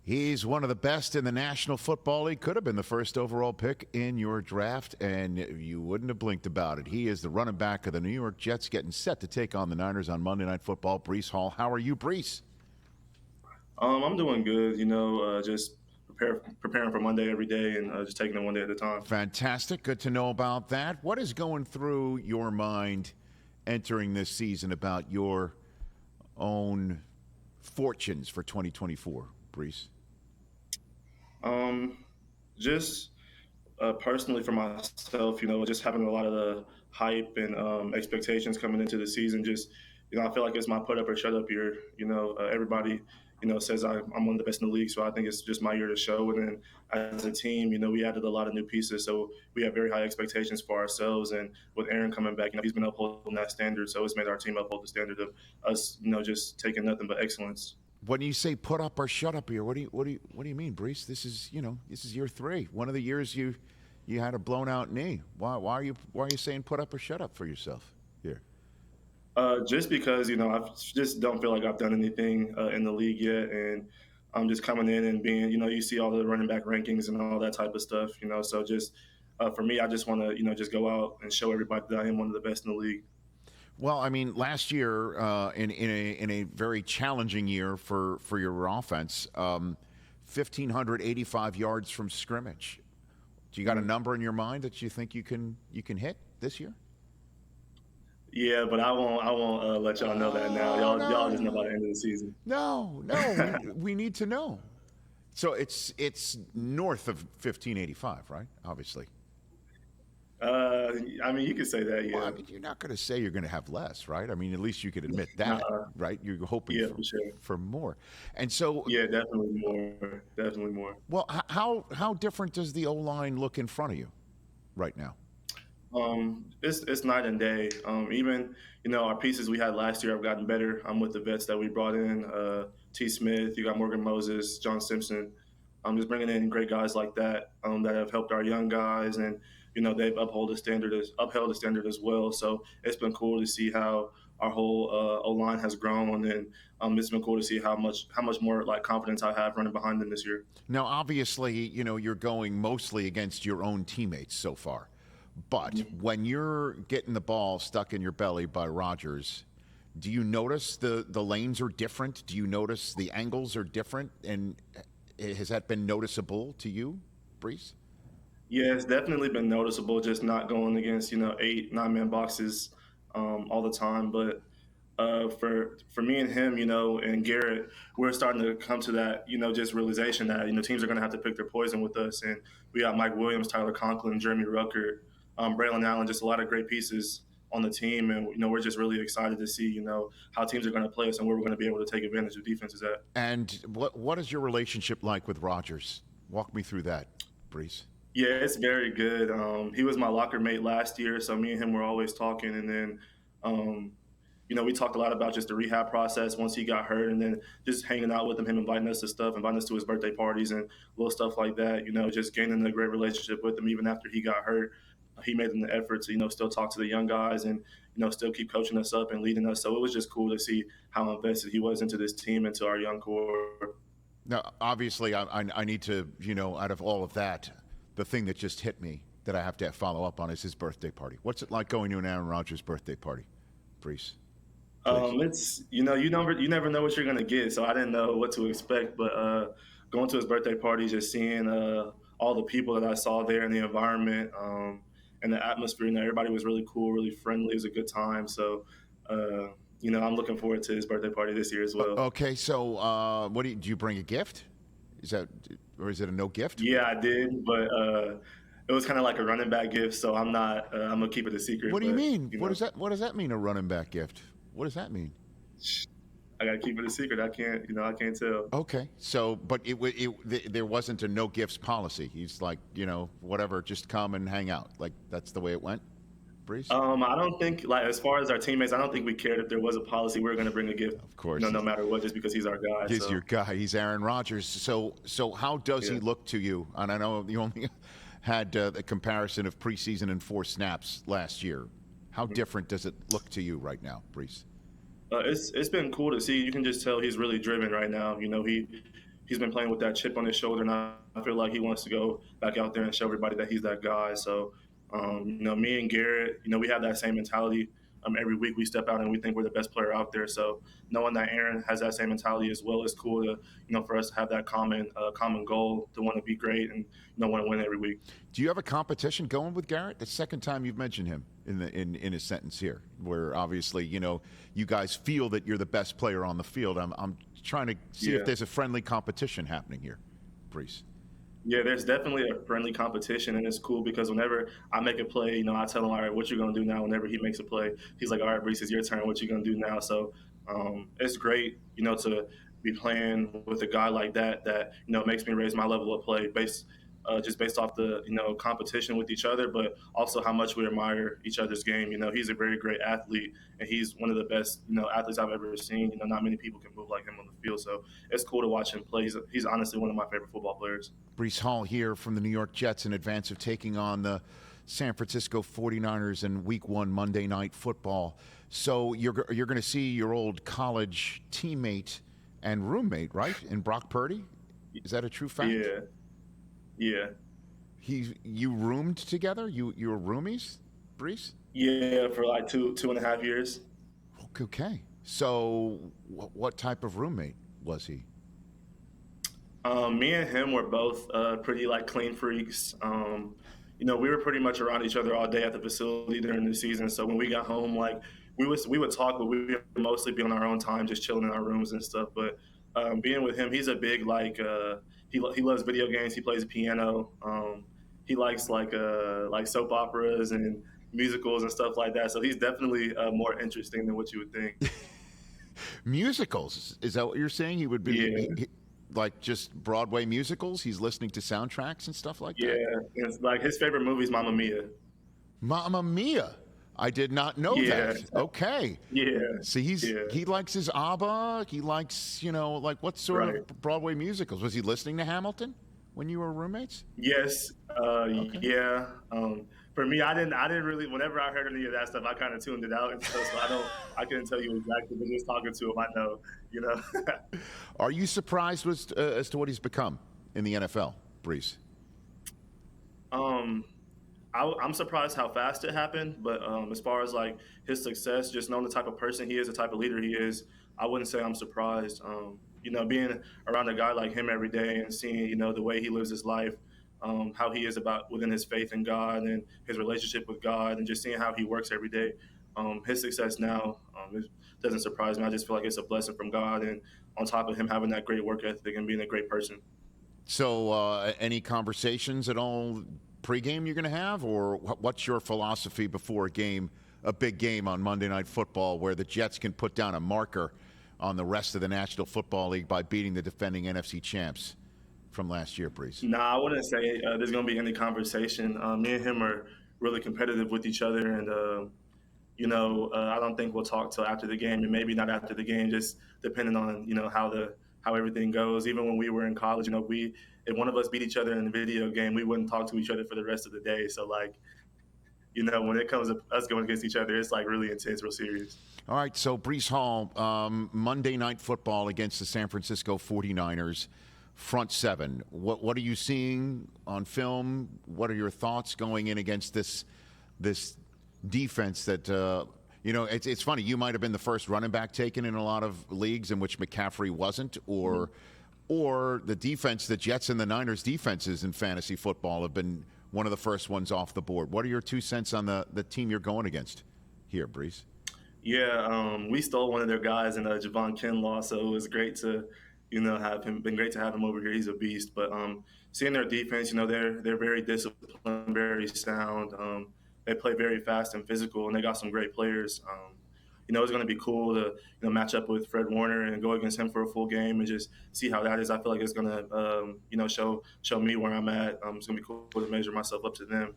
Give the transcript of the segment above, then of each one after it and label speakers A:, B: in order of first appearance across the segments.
A: He's one of the best in the National Football League. Could have been the first overall pick in your draft, and you wouldn't have blinked about it. He is the running back of the New York Jets, getting set to take on the Niners on Monday Night Football. Breece Hall, how are you, Breece?
B: I'm doing good. Just preparing for Monday every day, and just taking it one day at a time.
A: Fantastic. Good to know about that. What is going through your mind entering this season about your own fortunes for 2024, Breece?
B: Um, just personally for myself, just having a lot of the hype and expectations coming into the season. Just I feel like it's my put up or shut up year. Everybody says I'm one of the best in the league, so I think it's just my year to show. And then as a team, we added a lot of new pieces, so we have very high expectations for ourselves. And with Aaron coming back, he's been upholding that standard, so it's made our team uphold the standard of us, just taking nothing but excellence.
A: When you say put up or shut up here, what do you mean, Breece? This is year 3. One of the years you had a blown out knee. Why are you saying put up or shut up for yourself here?
B: Just because I just don't feel like I've done anything in the league yet, and I'm just coming in and being you see all the running back rankings and all that type of stuff. So just for me, I just want to just go out and show everybody that I am one of the best in the league.
A: Well, I mean, last year in a very challenging year for your offense, 1,585 yards from scrimmage. Do you got a number in your mind that you think you can hit this year?
B: Yeah, but I won't let y'all know that now. Y'all just know by the end of the season.
A: No, we need to know. So it's north of 1,585, right? Obviously.
B: I mean, you could say that, yeah.
A: Well, I mean, you're not going to say you're going to have less, right? I mean, at least you could admit that, right? You're hoping for more. And so,
B: yeah, definitely more. Definitely more.
A: Well, how different does the O-line look in front of you right now?
B: It's night and day. Even our pieces we had last year have gotten better. With the vets that we brought in, T. Smith, you got Morgan Moses, John Simpson. Just bringing in great guys like that that have helped our young guys, and they've upheld the standard as well. So it's been cool to see how our whole O-line has grown, and it's been cool to see how much more like confidence I have running behind them this year.
A: Now, obviously, you're going mostly against your own teammates so far. But when you're getting the ball stuck in your belly by Rodgers, do you notice the lanes are different? Do you notice the angles are different? And has that been noticeable to you, Breece?
B: Yeah, it's definitely been noticeable just not going against, 8, 9-man boxes all the time. But for me and him, and Garrett, we're starting to come to that, just realization that, teams are going to have to pick their poison with us. And we got Mike Williams, Tyler Conklin, Jeremy Rucker, Braylon Allen, just a lot of great pieces on the team. And, we're just really excited to see, how teams are going to play us and where we're going to be able to take advantage of defenses at.
A: And what is your relationship like with Rodgers? Walk me through that, Breece.
B: Yeah, it's very good. He was my locker mate last year, so me and him were always talking. And then, we talked a lot about just the rehab process once he got hurt, and then just hanging out with him inviting us to stuff, inviting us to his birthday parties and little stuff like that. Just gaining a great relationship with him even after he got hurt. He made an effort to, still talk to the young guys and, still keep coaching us up and leading us. So it was just cool to see how invested he was into this team, into our young core.
A: Now, obviously, I need to, out of all of that, the thing that just hit me that I have to follow up on is his birthday party. What's it like going to an Aaron Rodgers birthday party, Breece?
B: It's you never know what you're gonna get, so I didn't know what to expect. But going to his birthday party, just seeing all the people that I saw there in the environment and the atmosphere, everybody was really cool, really friendly. It was a good time. So I'm looking forward to his birthday party this year as well.
A: Okay, so what do you bring a gift? Is it a no gift?
B: Yeah, I did, but it was kind of like a running back gift, so I'm not. I'm gonna keep it a secret.
A: What do you mean? What does that mean? A running back gift? What does that mean?
B: I gotta keep it a secret. I can't tell.
A: Okay, so but there wasn't a no gifts policy. He's like, whatever, just come and hang out. Like that's the way it went. Breece?
B: I don't think, like, as far as our teammates, I don't think we cared if there was a policy. We were going to bring a gift,
A: of course,
B: no matter what, just because he's our guy.
A: He's your guy. He's Aaron Rodgers. So how does he look to you? And I know you only had the comparison of preseason and 4 snaps last year. How different does it look to you right now, Breece?
B: It's been cool to see. You can just tell he's really driven right now. he's been playing with that chip on his shoulder, and I feel like he wants to go back out there and show everybody that he's that guy. So, me and Garrett, we have that same mentality. Every week we step out and we think we're the best player out there. So knowing that Aaron has that same mentality as well is cool to, for us to have that common goal to want to be great and want to win every week.
A: Do you have a competition going with Garrett? The second time you've mentioned him in a sentence here, where obviously you guys feel that you're the best player on the field. I'm trying to see if there's a friendly competition happening here, Breece.
B: Yeah, there's definitely a friendly competition, and it's cool because whenever I make a play, I tell him, all right, what you going to do now? Whenever he makes a play, he's like, all right, Breece, it's your turn. What you going to do now? So it's great, to be playing with a guy like that, makes me raise my level of play just based off the, competition with each other, but also how much we admire each other's game. He's a very great athlete, and he's one of the best, athletes I've ever seen. Not many people can move like him on the field, so it's cool to watch him play. He's honestly one of my favorite football players.
A: Breece Hall here from the New York Jets in advance of taking on the San Francisco 49ers in Week 1 Monday Night Football. So you're going to see your old college teammate and roommate, right, in Brock Purdy? Is that a true fact?
B: Yeah.
A: You roomed together? You were roomies, Breece?
B: Yeah, for like two and a half years.
A: Okay. So what type of roommate was he?
B: Me and him were both pretty like clean freaks. We were pretty much around each other all day at the facility during the season. So when we got home, like we would talk, but we would mostly be on our own time, just chilling in our rooms and stuff. But being with him, he's a big he loves video games. He plays piano. He likes like soap operas and musicals and stuff like that. So he's definitely more interesting than what you would think.
A: Musicals? Is that what you're saying? He would be.
B: Yeah.
A: Like just Broadway musicals? He's listening to soundtracks and stuff like that?
B: Yeah, it's like his favorite movie is Mamma Mia.
A: Mamma Mia. I did not know that. Okay.
B: Yeah.
A: See, he likes his ABBA. He likes, like what sort of Broadway musicals? Was he listening to Hamilton when you were roommates?
B: Yes.
A: Okay.
B: Yeah. For me, I didn't really. Whenever I heard any of that stuff, I kind of tuned it out and stuff. So I couldn't tell you exactly. But just talking to him, I know.
A: Are you surprised as to what he's become in the NFL, Breece?
B: I'm surprised how fast it happened, but as far as like his success, just knowing the type of person he is, the type of leader he is, I wouldn't say I'm surprised. Being around a guy like him every day and seeing, the way he lives his life, how he is within his faith in God and his relationship with God, and just seeing how he works every day. His success now it doesn't surprise me. I just feel like it's a blessing from God, and on top of him having that great work ethic and being a great person.
A: So, any conversations at all pregame you're going to have, or what's your philosophy before a big game on Monday Night Football, where the Jets can put down a marker on the rest of the National Football League by beating the defending NFC champs from last year, Breece?
B: I wouldn't say there's going to be any conversation. Me and him are really competitive with each other, and I don't think we'll talk till after the game, and maybe not after the game, just depending on how everything goes. Even when we were in college, if one of us beat each other in a video game, we wouldn't talk to each other for the rest of the day. So like, when it comes to us going against each other, it's like really intense, real serious.
A: All right, so Breece Hall, Monday Night Football against the San Francisco 49ers, front seven. What are you seeing on film? What are your thoughts going in against this defense that it's funny, you might have been the first running back taken in a lot of leagues in which McCaffrey wasn't, or the defense, the Jets and the Niners defenses in fantasy football have been one of the first ones off the board. What are your 2 cents on the team you're going against here, Breece?
B: Yeah, we stole one of their guys in Javon Kinlaw, so it was great to have him. Been great to have him over here. He's a beast. But seeing their defense, they're very disciplined, very sound. They play very fast and physical, and they got some great players. It's going to be cool to match up with Fred Warner and go against him for a full game and just see how that is. I feel like it's going to show me where I'm at. It's going to be cool to measure myself up to them.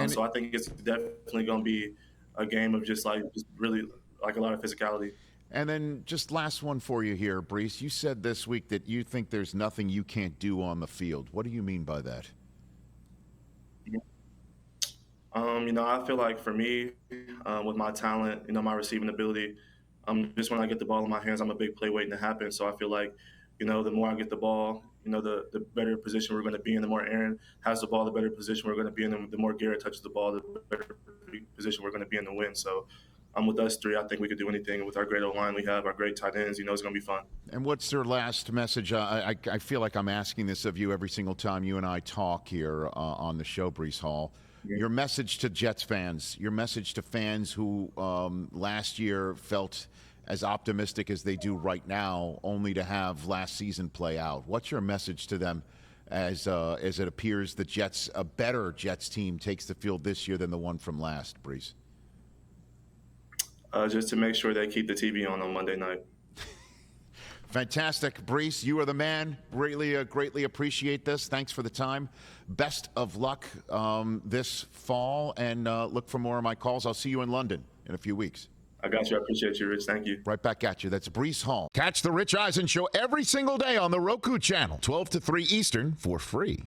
B: So I think it's definitely going to be a game of just really like a lot of physicality.
A: And then just last one for you here, Breece. You said this week that you think there's nothing you can't do on the field. What do you mean by that?
B: I feel like for me, with my talent, my receiving ability, just when I get the ball in my hands, I'm a big play waiting to happen. So I feel like, the more I get the ball, the better position we're going to be in. The more Aaron has the ball, the better position we're going to be in. The more Garrett touches the ball, the better position we're going to be in to win. So with us three, I think we could do anything. With our great O-line we have, our great tight ends, it's going to be fun.
A: And what's their last message? I feel like I'm asking this of you every single time you and I talk here on the show, Breece Hall. Yeah. Your message to Jets fans, your message to fans who last year felt as optimistic as they do right now, only to have last season play out. What's your message to them as it appears the Jets, a better Jets team, takes the field this year than the one from last, Breece?
B: Just to make sure they keep the TV on Monday night.
A: Fantastic. Breece, you are the man. Greatly appreciate this. Thanks for the time. Best of luck this fall, and look for more of my calls. I'll see you in London in a few weeks.
B: I got you. I appreciate you, Rich. Thank you.
A: Right back at you. That's Breece Hall. Catch the Rich Eisen Show every single day on the Roku channel, 12 to 3 Eastern, for free.